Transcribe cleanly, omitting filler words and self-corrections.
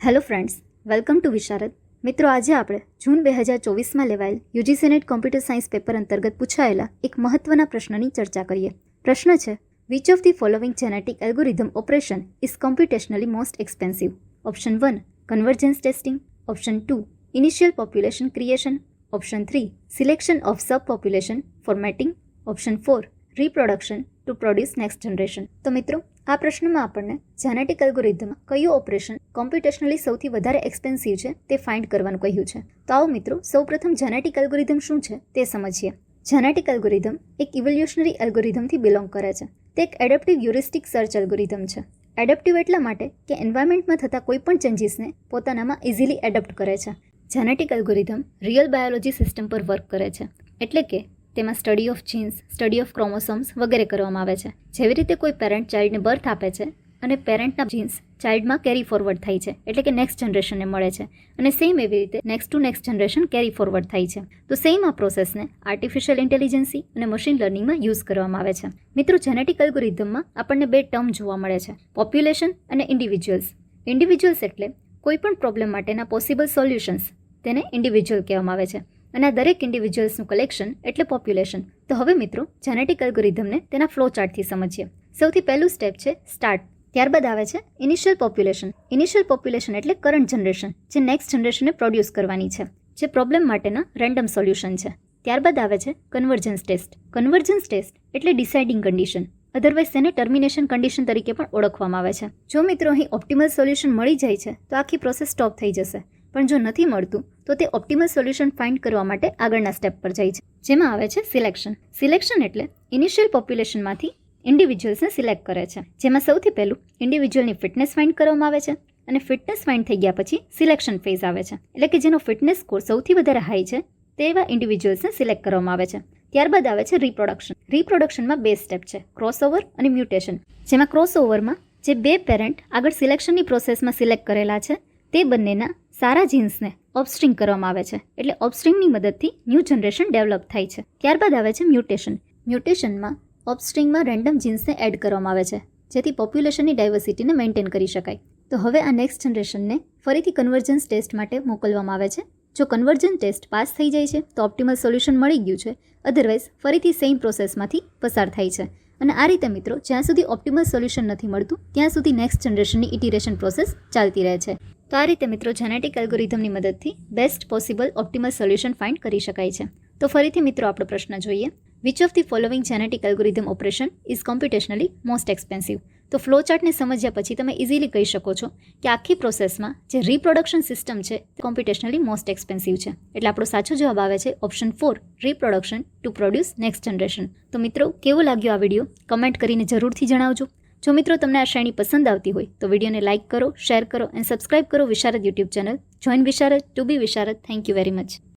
Hello friends, welcome to વિશારદ. મિત્રો, આજે આપણે જૂન 2024માં લેવાયેલ UGC net computer science paper અંતર્ગત પૂછાયેલા એક મહત્વના પ્રશ્નની ચર્ચા કરીએ. પ્રશ્ન છે, which of the following genetic algorithm operation is computationally most expensive? Option 1 convergence testing, option 2 initial population creation, option 3 selection of sub population formatting, option 4 reproduction to produce next generation. તો મિત્રો, આ પ્રશ્નમાં આપણને જેનેટિક એલ્ગોરિધમમાં કયું operation computationally સૌથી વધારે expensive છે તે ફાઇન્ડ કરવાનું કહ્યું છે. તો આવો મિત્રો, સૌપ્રથમ જેનેટિક એલ્ગોરિધમ શું છે તે સમજીએ. જેનેટિક એલ્ગોરિધમ એક ઇવોલ્યુશનરી એલ્ગોરિધમથી બિલોંગ કરે છે. તે એક એડપ્ટિવ હ્યુરિસ્ટિક સર્ચ એલ્ગોરિધમ છે. એડપ્ટિવ એટલા માટે કે એન્વાયરમેન્ટમાં થતા કોઈપણ ચેન્જીસને પોતાનામાં ઇઝીલી એડપ્ટ કરે છે. Genetic algorithm real biology system પર વર્ક કરે છે, એટલે કે તેમાં study of genes, study of chromosomes વગેરે કરવામાં આવે છે. જેવી રીતે કોઈ પેરેન્ટ ચાઇલ્ડને બર્થ આપે છે અને પેરેન્ટના જીન્સ ચાઇલ્ડમાં કેરી ફોરવર્ડ થાય છે, એટલે કે નેક્સ્ટ જનરેશનને મળે છે, અને સેમ એવી રીતે next to next generation carry forward થાય છે. તો સેમ આ પ્રોસેસને આર્ટિફિશિયલ ઇન્ટેલિજન્સી અને મશીન લર્નિંગમાં યુઝ કરવામાં આવે છે. મિત્રો, જેનેટિક એલ્ગોરિધમમાં આપણને બે ટર્મ જોવા મળે છે, પોપ્યુલેશન અને ઇન્ડિવિજ્યુઅલ્સ. ઇન્ડિવિજ્યુઅલ્સ એટલે કોઈપણ પ્રોબ્લેમ માટેના પોસિબલ સોલ્યુશન્સ, તેને ઇન્ડિવિજ્યુઅલ કહેવામાં આવે છે, અને આ દરેક ઇન્ડિવિજ્યુઅલ્સનું કલેક્શન એટલે પોપ્યુલેશન. તો હવે મિત્રો, જેનેટિક એલ્ગોરિધમને તેના ફ્લો ચાર્ટથી સમજીએ. સૌથી પહેલું સ્ટેપ છે સ્ટાર્ટ. ત્યારબાદ આવે છે ઇનિશિયલ પોપ્યુલેશન. ઇનિશિયલ પોપ્યુલેશન એટલે કરંટ જનરેશન, જે નેક્સ્ટ જનરેશનને પ્રોડ્યુસ કરવાની છે, જે પ્રોબ્લેમ માટેના રેન્ડમ સોલ્યુશન છે. ત્યારબાદ આવે છે કન્વર્જન્સ ટેસ્ટ. કન્વર્જન્સ ટેસ્ટ એટલે ડિસાઇડિંગ કન્ડિશન, અધરવાઇઝ તેને ટર્મિનેશન કન્ડિશન તરીકે પણ ઓળખવામાં આવે છે. જો મિત્રો અહીં ઓપ્ટિમલ સોલ્યુશન મળી જાય છે તો આખી પ્રોસેસ સ્ટોપ થઈ જશે, પણ જો નથી મળતું તો તે ઓપ્ટિમલ સોલ્યુશન ફાઇન્ડ કરવા માટે આગળના સ્ટેપ પર જાય છે, જેમાં આવે છે સિલેક્શન. સિલેક્શન એટલે ઇનિશિયલ પોપ્યુલેશનમાંથી ઇન્ડિવિજ્યુઅલ્સને સિલેક્ટ કરે છે, જેમાં સૌથી પહેલું ઇન્ડિવિજ્યુઅલની ફિટનેસ ફાઇન્ડ કરવામાં આવે છે, અને ફિટનેસ ફાઇન્ડ થઈ ગયા પછી સિલેક્શન ફેઝ આવે છે, એટલે કે જેનો ફિટનેસ સ્કોર સૌથી વધારે હાઈ છે તેવા ઇન્ડિવિજ્યુઅલ્સને સિલેક્ટ કરવામાં આવે છે. ત્યારબાદ આવે છે રિપ્રોડક્શન. રિપ્રોડક્શનમાં બે સ્ટેપ છે, ક્રોસઓવર અને મ્યુટેશન. જેમાં ક્રોસઓવરમાં જે બે પેરેન્ટ આગળ સિલેક્શનની પ્રોસેસમાં સિલેક્ટ કરેલા છે તે બંનેના સારા જીન્સને ઓફસ્પ્રિંગ કરવામાં આવે છે, એટલે ઓફસ્પ્રિંગની મદદથી ન્યૂ જનરેશન ડેવલપ થાય છે. ત્યારબાદ આવે છે મ્યુટેશન. મ્યુટેશનમાં ઓફસ્પ્રિંગમાં રેન્ડમ જીન્સને એડ કરવામાં આવે છે, જેથી પોપ્યુલેશનની ડાયવર્સિટીને મેન્ટેન કરી શકાય. તો હવે આ નેક્સ્ટ જનરેશનને ફરીથી કન્વર્જન્સ ટેસ્ટ માટે મોકલવામાં આવે છે. જો કન્વર્જન્સ ટેસ્ટ પાસ થઈ જાય છે તો ઓપ્ટિમલ સોલ્યુશન મળી ગયું છે, અધરવાઇઝ ફરીથી સેમ પ્રોસેસમાંથી પસાર થાય છે. અને આ રીતે મિત્રો, જ્યાં સુધી ઓપ્ટિમલ સોલ્યુશન નથી મળતું ત્યાં સુધી નેક્સ્ટ જનરેશનની ઇટિરેશન પ્રોસેસ ચાલતી રહે છે. તો આ રીતે મિત્રો, જેનેટિક એલ્ગોરિધમની મદદથી best possible optimal solution find કરી શકાય છે. તો ફરીથી મિત્રો, આપણો પ્રશ્ન જોઈએ, which of the following genetic algorithm operation is computationally most expensive? તો ફ્લો ચાર્ટને સમજ્યા પછી તમે ઇઝીલી કહી શકો છો કે આખી પ્રોસેસમાં જે રિપ્રોડક્શન સિસ્ટમ છે તે કોમ્પ્યુટેશનલી મોસ્ટ એક્સપેન્સિવ છે. એટલે આપણો સાચો જવાબ આવે છે option 4 reproduction to produce next generation. તો મિત્રો, કેવો લાગ્યો આ વિડીયો કમેન્ટ કરીને જરૂરથી જણાવજો. જો મિત્રો તમને આ શ્રેણી પસંદ આવતી હોય તો વિડીયોને લાઇક કરો, શેર કરો અને સબસ્ક્રાઇબ કરો Visharad YouTube channel. Join Visharad to be Visharad. Thank you very much.